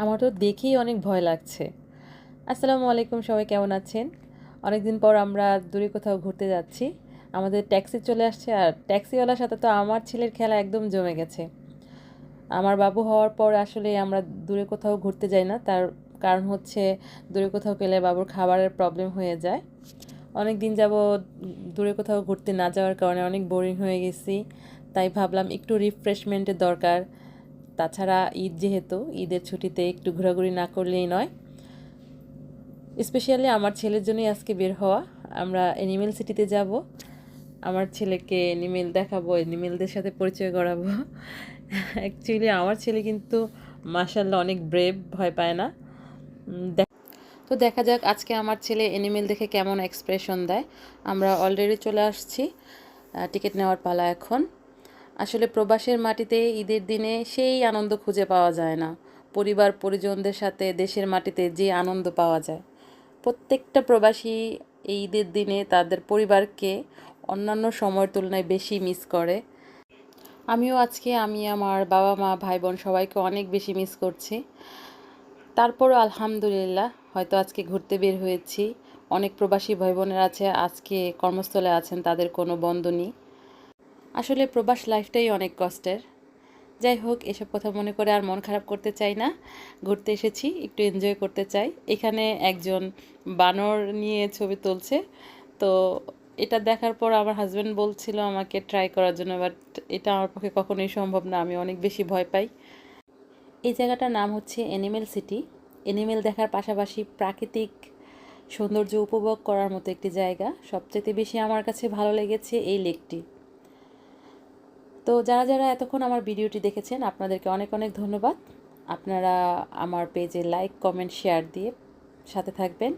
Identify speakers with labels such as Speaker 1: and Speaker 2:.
Speaker 1: আমার তো দেখেই অনেক ভয় লাগছে। আসসালামু আলাইকুম, সবাই কেমন আছেন? অনেকদিন পর আমরা দূরে কোথাও ঘুরতে যাচ্ছি। আমাদের ট্যাক্সি চলে আসছে, আর ট্যাক্সিওয়ালার সাথে তো আমার ছেলের খেলা একদম জমে গেছে। আমার বাবু হওয়ার পর আসলে আমরা দূরে কোথাও ঘুরতে যাই না, তার কারণ হচ্ছে দূরে কোথাও গেলে বাবুর খাবারের প্রবলেম হয়ে যায়। অনেক দিন যাবৎ দূরে কোথাও ঘুরতে না যাওয়ার কারণে অনেক বোরিং হয়ে গেছি, তাই ভাবলাম একটু রিফ্রেশমেন্টের দরকার। তাছাড়া ঈদ যেহেতু, ঈদের ছুটিতে একটু ঘোরাঘুরি না করলেই নয়। স্পেশালি আমার ছেলের জন্যই আজকে বের হওয়া। আমরা অ্যানিমেল সিটিতে যাব, আমার ছেলেকে অ্যানিমেল দেখাবো, অ্যানিমেলদের সাথে পরিচয় করাবো। অ্যাকচুয়ালি আমার ছেলে কিন্তু মাশাআল্লাহ অনেক ব্রেভ, ভয় পায় না। তো দেখা যাক আজকে আমার ছেলে অ্যানিমেল দেখে কেমন এক্সপ্রেশন দেয়। আমরা অলরেডি চলে আসছি, টিকিট নেওয়ার পালা এখন। আসলে প্রবাসের মাটিতে ঈদের দিনে সেই আনন্দ খুঁজে পাওয়া যায় না। পরিবার পরিজনদের সাথে দেশের মাটিতে যে আনন্দ পাওয়া যায়, প্রত্যেকটা প্রবাসী এই ঈদের দিনে তাদের পরিবারকে অন্যান্য সময়ের তুলনায় বেশি মিস করে। আমিও আজকে আমার বাবা মা ভাই বোন সবাইকে অনেক বেশি মিস করছি। তারপরও আলহামদুলিল্লাহ, হয়তো আজকে ঘুরতে বের হয়েছি। অনেক প্রবাসী ভাই বোনেরা আছে আজকে কর্মস্থলে আছেন, তাদের কোনো বন্ধ নেই। আসলে প্রবাস লাইফটাই অনেক কষ্টের। যাই হোক, এসব কথা মনে করে আর মন খারাপ করতে চাই না। ঘুরতে এসেছি, একটু এনজয় করতে চাই। এখানে একজন বানর নিয়ে ছবি তুলছে, তো এটা দেখার পর আমার হাজব্যান্ড বলছিল আমাকে ট্রাই করার জন্য, বাট এটা আমার পক্ষে কখনোই সম্ভব না, আমি অনেক বেশি ভয় পাই। এই জায়গাটার নাম হচ্ছে অ্যানিমেল সিটি। অ্যানিমেল দেখার পাশাপাশি প্রাকৃতিক সৌন্দর্য উপভোগ করার মতো একটি জায়গা। সবচেয়ে বেশি আমার কাছে ভালো লেগেছে এই লেকটি। তো যারা যারা এতক্ষণ আমার ভিডিওটি দেখেছেন, আপনাদেরকে অনেক অনেক ধন্যবাদ। আপনারা আমার পেজে লাইক কমেন্ট শেয়ার দিয়ে সাথে থাকবেন।